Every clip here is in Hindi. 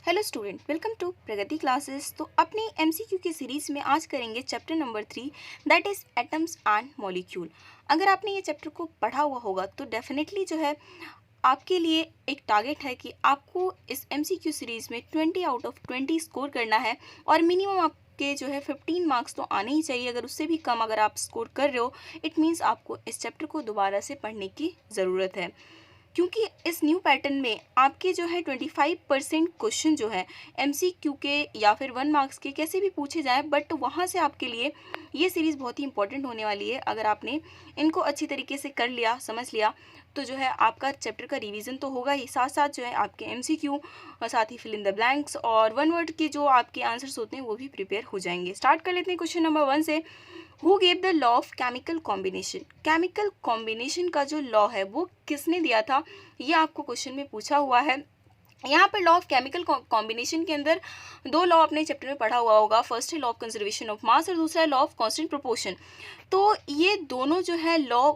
Hello student, welcome to Pragati classes. तो अपनी एमसीक्यू की सीरीज़ में आज करेंगे chapter number 3, that is atoms and molecule. अगर आपने ये चैप्टर को पढ़ा हुआ होगा तो डेफिनेटली जो है आपके लिए एक टारगेट है कि आपको इस एमसीक्यू सीरीज़ में 20 आउट ऑफ 20 स्कोर करना है और मिनिमम आपके जो है 15 मार्क्स तो आने ही चाहिए। अगर उससे भी कम अगर आप स्कोर कर रहे हो, इट मीन्स आपको इस चैप्टर को दोबारा से पढ़ने की ज़रूरत है, क्योंकि इस न्यू पैटर्न में आपके जो है 25% क्वेश्चन जो है एमसीक्यू के या फिर 1 मार्क्स के कैसे भी पूछे जाए, बट वहाँ से आपके लिए ये सीरीज़ बहुत ही इंपॉर्टेंट होने वाली है। अगर आपने इनको अच्छी तरीके से कर लिया, समझ लिया, तो जो है आपका चैप्टर का रिवीजन तो होगा ही, साथ साथ जो है आपके एमसीक्यू और साथ ही फिल इन द ब्लैंक्स और वन वर्ड के जो आपके आंसर्स होते हैं वो भी प्रिपेयर हो जाएंगे। स्टार्ट कर लेते हैं क्वेश्चन नंबर 1 से। Who gave the law of chemical combination? Chemical combination का जो लॉ है वो किसने दिया था, ये आपको क्वेश्चन में पूछा हुआ है। यहाँ पर लॉ ऑफ केमिकल कॉम्बिनेशन के अंदर दो लॉ अपने चैप्टर में पढ़ा हुआ होगा। फर्स्ट है law of conservation of mass और दूसरा है लॉ ऑफ कांस्टेंट प्रोपोर्शन। तो ये दोनों जो है लॉ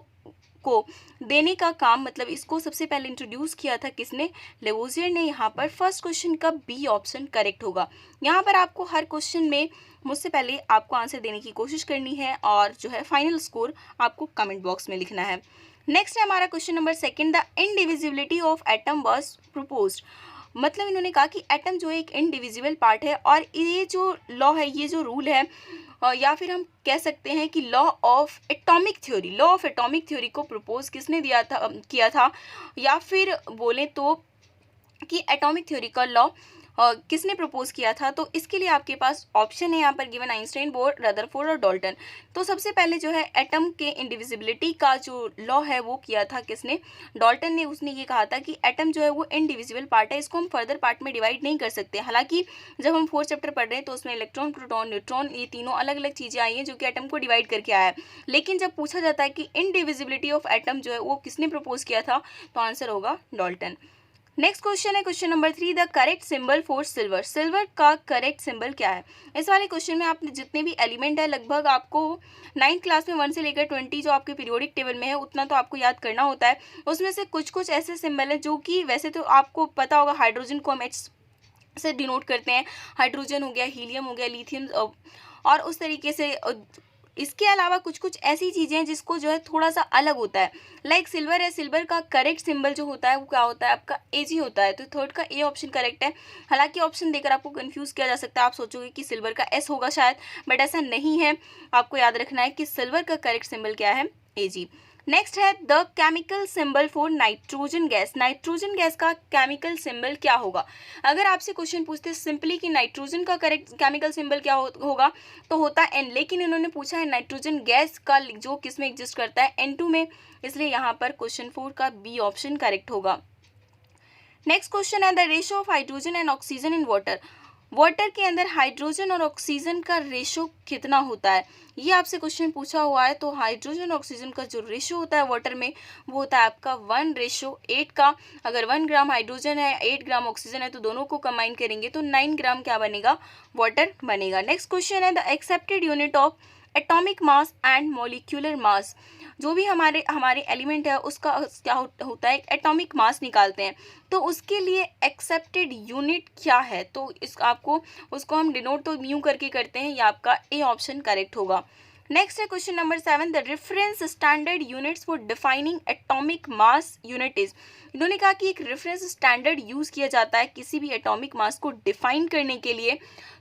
को देने का काम, मतलब इसको सबसे पहले इंट्रोड्यूस किया था किसने? लेवोजियर ने। यहाँ पर फर्स्ट क्वेश्चन का बी ऑप्शन करेक्ट होगा। यहाँ पर आपको हर क्वेश्चन में मुझसे पहले आपको आंसर देने की कोशिश करनी है और जो है फाइनल स्कोर आपको कमेंट बॉक्स में लिखना है। नेक्स्ट है हमारा question number 2, the indivisibility of atom was proposed. मतलब इन्होंने कहा कि एटम जो एक इनडिविजिबल पार्ट है और ये जो लॉ है, ये जो रूल है, या फिर हम कह सकते हैं कि लॉ ऑफ एटॉमिक थ्योरी को प्रपोज किसने किया था, या फिर बोले तो कि एटॉमिक थ्योरी का लॉ किसने प्रपोज किया था। तो इसके लिए आपके पास ऑप्शन है यहाँ पर गिवन, आइंस्टाइन, बोर, रदरफोर्ड और डाल्टन। तो सबसे पहले जो है एटम के इंडिविजिबिलिटी का जो लॉ है वो किया था किसने? डाल्टन ने। उसने ये कहा था कि एटम जो है वो इंडिविजिबल पार्ट है, इसको हम फर्दर पार्ट में डिवाइड नहीं कर सकते। हालांकि जब हम 4th चैप्टर पढ़ रहे हैं तो उसमें इलेक्ट्रॉन, प्रोटॉन, न्यूट्रॉन, ये तीनों अलग अलग चीज़ें आई हैं जो कि एटम को डिवाइड करके आया है। लेकिन जब पूछा जाता है कि इंडिविजिबिलिटी ऑफ एटम जो है वो किसने प्रपोज किया था, तो आंसर होगा डाल्टन। नेक्स्ट क्वेश्चन है question number 3, the correct symbol for silver. Silver का करेक्ट सिंबल क्या है? इस वाले क्वेश्चन में आपने जितने भी एलिमेंट है, लगभग आपको 9th क्लास में 1 से लेकर 20 जो आपके पीरियोडिक टेबल में है उतना तो आपको याद करना होता है। उसमें से कुछ कुछ ऐसे सिंबल है जो कि वैसे तो आपको पता होगा। हाइड्रोजन को हम H से डिनोट करते हैं। हाइड्रोजन हो गया, हीलियम हो गया, लिथियम, और उस तरीके से इसके अलावा कुछ कुछ ऐसी चीज़ें हैं जिसको जो है थोड़ा सा अलग होता है। लाइक सिल्वर है, सिल्वर का करेक्ट सिंबल जो होता है वो क्या होता है? आपका Ag होता है। तो थर्ड का ए ऑप्शन करेक्ट है। हालांकि ऑप्शन देकर आपको कंफ्यूज किया जा सकता है, आप सोचोगे कि सिल्वर का S होगा शायद, बट ऐसा नहीं है। आपको याद रखना है कि सिल्वर का करेक्ट सिंबल क्या है? Ag। नेक्स्ट है the chemical symbol for nitrogen gas. Nitrogen gas का केमिकल सिंबल क्या होगा? अगर आपसे क्वेश्चन पूछते सिंपली कि नाइट्रोजन का करेक्ट केमिकल सिंबल क्या होगा, तो होता है N। लेकिन इन्होंने पूछा है नाइट्रोजन गैस का जो किस में एग्जिस्ट करता है, N2 में, इसलिए यहाँ पर क्वेश्चन 4 का बी ऑप्शन करेक्ट होगा। नेक्स्ट क्वेश्चन है the ratio of hydrogen and oxygen in water. Water के अंदर हाइड्रोजन और ऑक्सीजन का रेशो कितना होता है, ये आपसे क्वेश्चन पूछा हुआ है। तो हाइड्रोजन और ऑक्सीजन का जो रेशो होता है वाटर में, वो होता है आपका 1:8 का। अगर 1 ग्राम हाइड्रोजन है, 8 ग्राम ऑक्सीजन है, तो दोनों को कंबाइन करेंगे तो 9 ग्राम क्या बनेगा? वाटर बनेगा। नेक्स्ट क्वेश्चन है the accepted unit of atomic mass and molecular mass. जो भी हमारे एलिमेंट है उसका क्या होता है? एटॉमिक मास निकालते हैं, तो उसके लिए एक्सेप्टेड यूनिट क्या है? तो उसको हम डिनोट तो म्यू करके करते हैं, ये आपका ए ऑप्शन करेक्ट होगा। नेक्स्ट है question number 7, the reference standard units for defining atomic mass unit is. इन्होंने कहा कि एक रेफरेंस स्टैंडर्ड यूज किया जाता है किसी भी एटॉमिक मास को डिफाइन करने के लिए,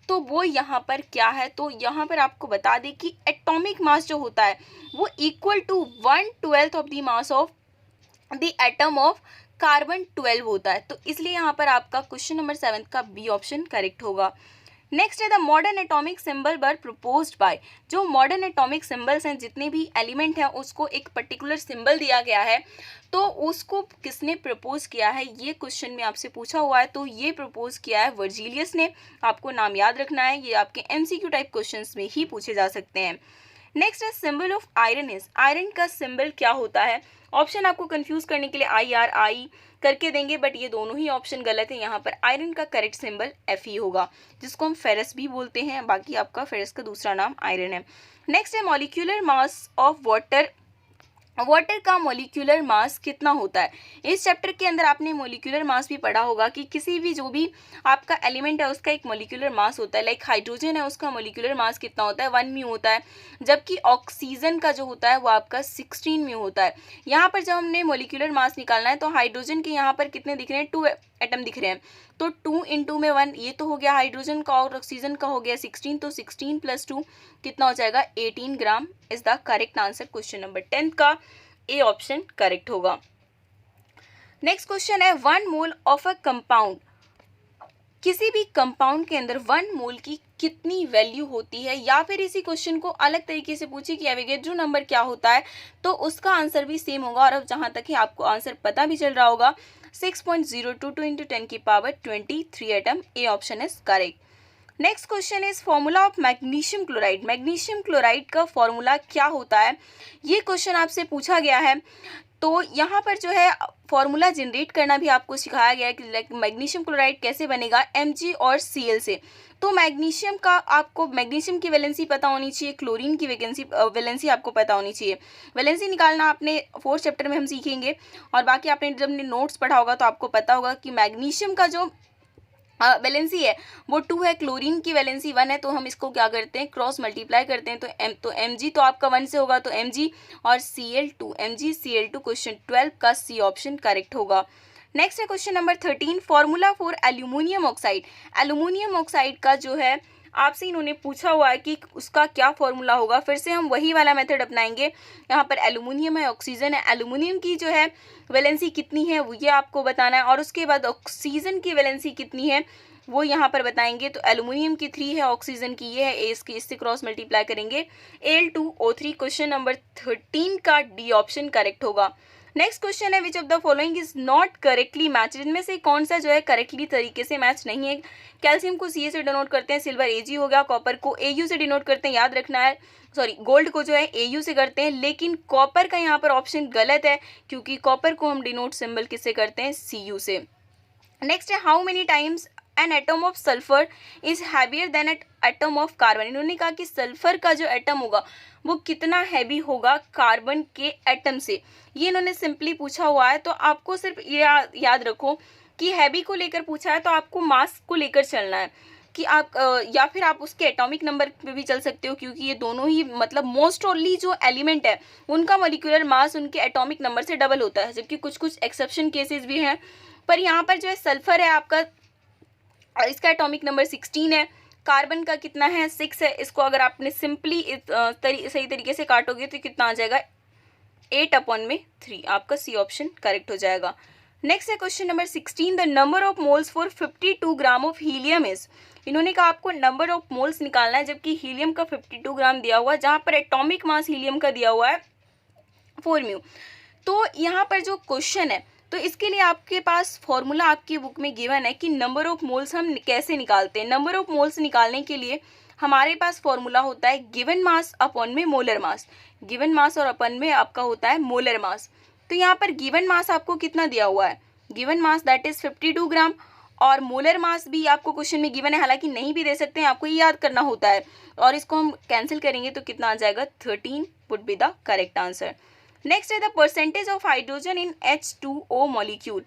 तो वो यहाँ पर क्या है? तो यहाँ पर आपको बता दें कि एटॉमिक मास जो होता है वो equal to 1/12 of the mass of the atom of carbon 12 होता है। तो इसलिए यहाँ पर आपका क्वेश्चन नंबर 7 का बी ऑप्शन करेक्ट होगा। नेक्स्ट है the modern atomic symbol were proposed by. जो मॉडर्न एटॉमिक सिंबल्स हैं, जितने भी एलिमेंट हैं उसको एक पर्टिकुलर सिंबल दिया गया है, तो उसको किसने प्रपोज किया है, ये क्वेश्चन में आपसे पूछा हुआ है। तो ये प्रपोज किया है वर्जीलियस ने। आपको नाम याद रखना है, ये आपके एमसीक्यू टाइप क्वेश्चंस में ही पूछे जा सकते हैं। नेक्स्ट है symbol of iron is. Iron का सिंबल क्या होता है? ऑप्शन आपको कंफ्यूज करने के लिए IRI करके देंगे, बट ये दोनों ही ऑप्शन गलत है। यहाँ पर आयरन का करेक्ट सिंबल Fe होगा, जिसको हम फेरस भी बोलते हैं। बाकी आपका फेरस का दूसरा नाम आयरन है। नेक्स्ट है molecular mass of water water का मॉलिक्यूलर मास कितना होता है। इस चैप्टर के अंदर आपने मॉलिक्यूलर मास भी पढ़ा होगा कि किसी भी जो भी आपका एलिमेंट है उसका एक मॉलिक्यूलर मास होता है। लाइक हाइड्रोजन है, उसका मॉलिक्यूलर मास कितना होता है, 1 म्यू होता है, जबकि ऑक्सीजन का जो होता है वो आपका 16 म्यू होता है। यहाँ पर जब हमने मॉलिक्यूलर मास निकालना है तो हाइड्रोजन के यहाँ पर कितने दिख रहे हैं, 2 एटम दिख रहे हैं, तो 2 इंटू में 1 ये तो हो गया हाइड्रोजन का, और ऑक्सीजन का हो गया 16, तो 16 + 2 कितना हो जाएगा, 18 gram is the correct answer. Question number 10 का ए ऑप्शन करेक्ट होगा। नेक्स्ट क्वेश्चन है 1 मोल ऑफ अ कंपाउंड, किसी भी कंपाउंड के अंदर 1 मोल की कितनी वैल्यू होती है, या फिर इसी क्वेश्चन को अलग तरीके से पूछे कि एवोगैड्रो नंबर क्या होता है, तो उसका आंसर भी सेम होगा। और अब जहां तक है आपको आंसर पता भी चल रहा होगा, 6.022 into 10⁻23 atom, A option is correct. Next question is formula of magnesium chloride, magnesium chloride का फॉर्मूला क्या होता है, ये क्वेश्चन आपसे पूछा गया है। तो यहाँ पर जो है फॉर्मूला जनरेट करना भी आपको सिखाया गया है कि मैग्नीशियम क्लोराइड कैसे बनेगा, Mg और Cl से। तो मैग्नीशियम का आपको मैग्नीशियम की वैलेंसी पता होनी चाहिए, क्लोरीन की वैलेंसी आपको पता होनी चाहिए। वैलेंसी निकालना आपने 4th चैप्टर में हम सीखेंगे, और बाकी आपने जब नोट्स पढ़ा होगा तो आपको पता होगा कि मैग्नीशियम का जो वैलेंसी है वो 2 है, क्लोरीन की वैलेंसी 1 है, तो हम इसको क्या करते हैं, क्रॉस मल्टीप्लाई करते हैं, तो Mg तो आपका 1 से होगा, तो Mg और Cl2, MgCl2, क्वेश्चन 12 का सी ऑप्शन करेक्ट होगा। नेक्स्ट है question number 13, formula for aluminium oxide, aluminium oxide का जो है आपसे इन्होंने पूछा हुआ है कि उसका क्या फॉर्मूला होगा। फिर से हम वही वाला मेथड अपनाएंगे, यहाँ पर एल्यूमिनियम है, ऑक्सीजन है, एल्यूमिनियम की जो है वैलेंसी कितनी है वो ये आपको बताना है, और उसके बाद ऑक्सीजन की वैलेंसी कितनी है वो यहाँ पर बताएंगे। तो एल्यूमिनियम की 3 है, ऑक्सीजन की ये है, इससे क्रॉस मल्टीप्लाई करेंगे, Al2O3, क्वेश्चन नंबर 13 का डी ऑप्शन करेक्ट होगा। नेक्स्ट क्वेश्चन है which of the following is not correctly match, इनमें से कौन सा जो है करेक्टली तरीके से मैच नहीं है। कैल्शियम को Ca से डिनोट करते हैं, सिल्वर Ag हो गया, कॉपर को Au से डिनोट करते हैं, याद रखना है, सॉरी गोल्ड को जो है Au से करते हैं, लेकिन कॉपर का यहाँ पर ऑप्शन गलत है, क्योंकि कॉपर को हम डिनोट सिंबल किससे करते हैं, Cu से। नेक्स्ट है how many times an atom of sulphur is heavier than at atom of carbon, इन्होंने कहा कि सल्फर का जो एटम होगा वो कितना हैवी होगा कार्बन के एटम से, ये इन्होंने सिंपली पूछा हुआ है। तो आपको सिर्फ ये याद रखो कि हैवी को लेकर पूछा है तो आपको मास को लेकर चलना है कि आप या फिर आप उसके एटॉमिक नंबर पे भी चल सकते हो, क्योंकि ये दोनों ही मतलब मोस्ट ओनली जो एलिमेंट है उनका मॉलिक्यूलर मास उनके एटॉमिक नंबर से डबल होता है, जबकि कुछ कुछ एक्सेप्शन केसेस भी हैं। पर यहाँ पर जो है सल्फर है आपका, इसका एटॉमिक नंबर 16 है, कार्बन का कितना है, 6 है। इसको अगर आपने सिंपली सही तरीके से काटोगे तो कितना आ जाएगा, 8/3, आपका सी ऑप्शन करेक्ट हो जाएगा। नेक्स्ट है question number 16, the number of moles for 52 gram of helium is, इन्होंने कहा आपको नंबर ऑफ मोल्स निकालना है, जबकि हीलियम का 52 ग्राम दिया हुआ है, जहाँ पर एटॉमिक मास हीलियम का दिया हुआ है 4 म्यू। तो यहाँ पर जो क्वेश्चन है तो इसके लिए आपके पास फॉर्मूला आपकी बुक में गिवन है कि नंबर ऑफ मोल्स हम कैसे निकालते हैं। नंबर ऑफ मोल्स निकालने के लिए हमारे पास फॉर्मूला होता है गिवन मास अपॉन में मोलर मास, गिवन मास और अपन में आपका होता है मोलर मास। तो यहाँ पर गिवन मास आपको कितना दिया हुआ है, गिवन मास दैट इज 52 ग्राम, और मोलर मास भी आपको क्वेश्चन में गिवन है, हालांकि नहीं भी दे सकते हैं, आपको ये याद करना होता है, और इसको हम कैंसिल करेंगे तो कितना आ जाएगा, 13 would be the correct answer. Next है the percentage of hydrogen in H2O molecule,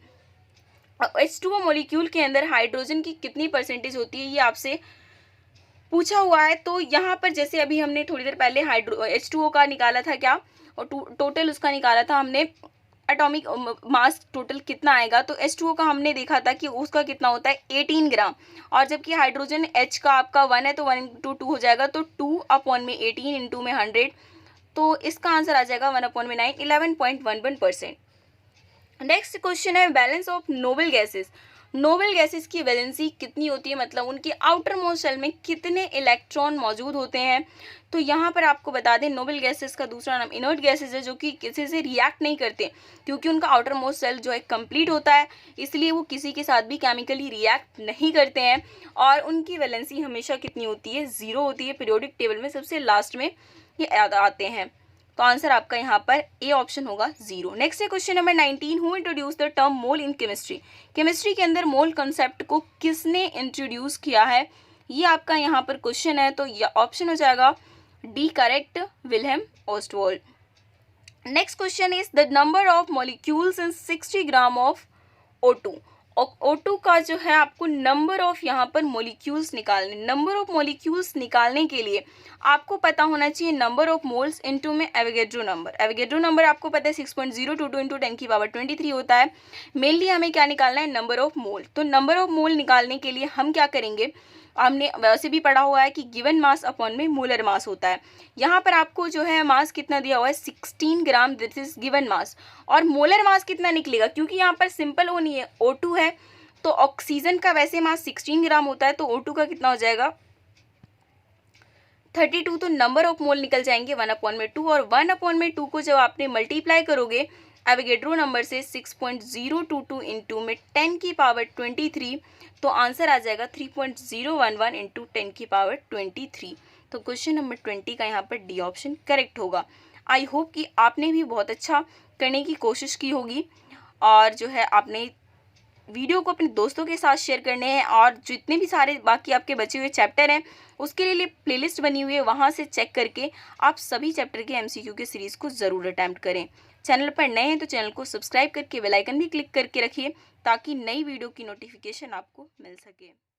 H2O molecule के अंदर हाइड्रोजन की कितनी परसेंटेज होती है ये आपसे पूछा हुआ है। तो यहाँ पर जैसे अभी हमने थोड़ी देर पहले H2O का निकाला था क्या, और टोटल उसका निकाला था हमने एटॉमिक मास टोटल कितना आएगा, तो H2O का हमने देखा था कि उसका कितना होता है 18 ग्राम, और जबकि हाइड्रोजन H का आपका 1 है तो 1 × 2 हो जाएगा, तो 2/18 इंटू में 100, तो इसका आंसर आ जाएगा 1/9, 11.11%। नेक्स्ट क्वेश्चन है balance of noble gases, noble gases की वैलेंसी कितनी होती है, मतलब उनके आउटर मोस्ट शेल में कितने इलेक्ट्रॉन मौजूद होते हैं। तो यहाँ पर आपको बता दें नोबल गैसेस का दूसरा नाम इनर्ट गैसेस है, जो कि किसी से रिएक्ट नहीं करते, क्योंकि उनका आउटर मोस्ट शेल जो है कंप्लीट होता है, इसलिए वो किसी के साथ भी केमिकली रिएक्ट नहीं करते हैं, और उनकी वैलेंसी हमेशा कितनी होती है, 0 होती है। पीरियोडिक टेबल में सबसे लास्ट में ये आते हैं, तो आंसर आपका यहाँ पर ए ऑप्शन होगा 0। नेक्स्ट है question number 19, who introduce the term mole in chemistry, chemistry के अंदर मोल कंसेप्ट को किसने इंट्रोड्यूस किया है, ये आपका यहाँ पर क्वेश्चन है, तो ये ऑप्शन हो जाएगा D correct, Wilhelm Ostwald. Next question is the number of molecules in 60 gram of O2। O2 का जो है आपको नंबर ऑफ यहाँ पर मॉलिक्यूल्स निकालने, नंबर ऑफ मॉलिक्यूल्स निकालने के लिए आपको पता होना चाहिए नंबर ऑफ मोल्स इनटू में एवोगेड्रो नंबर। एवोगेड्रो नंबर आपको पता है 6.022 इंटू 10⁻23 होता है। मेनली हमें क्या निकालना है, नंबर ऑफ मोल। तो नंबर ऑफ मोल निकालने के लिए हम क्या करेंगे, हमने वैसे भी पढ़ा हुआ है कि गिवन मास अपॉन में मोलर मास होता है। यहाँ पर आपको जो है मास कितना दिया हुआ है, 16 ग्राम, दिस इज गिवन मास। और मोलर मास कितना निकलेगा, क्योंकि यहाँ पर सिंपल ओ नहीं है, O2 है, तो ऑक्सीजन का वैसे मास 16 ग्राम होता है, तो O2 का कितना हो जाएगा 32। तो नंबर ऑफ मोल निकल जाएंगे 1/2, और 1/2 को जब आपने मल्टीप्लाई करोगे एवोगेड्रो नंबर से 6.022 इंटू में 10⁻23, तो आंसर आ जाएगा 3.011 इंटू 10⁻23। तो क्वेश्चन नंबर 20 का यहाँ पर डी ऑप्शन करेक्ट होगा। आई होप कि आपने भी बहुत अच्छा करने की कोशिश की होगी, और जो है आपने वीडियो को अपने दोस्तों के साथ शेयर करने हैं, और जितने भी सारे बाकी आपके बचे हुए चैप्टर हैं उसके लिए प्लेलिस्ट बनी हुई है, वहाँ से चेक करके आप सभी चैप्टर के MCQ के सीरीज़ को ज़रूर अटैम्प्ट करें। चैनल पर नए हैं तो चैनल को सब्सक्राइब करके बेल आइकन भी क्लिक करके रखिए, ताकि नई वीडियो की नोटिफिकेशन आपको मिल सके।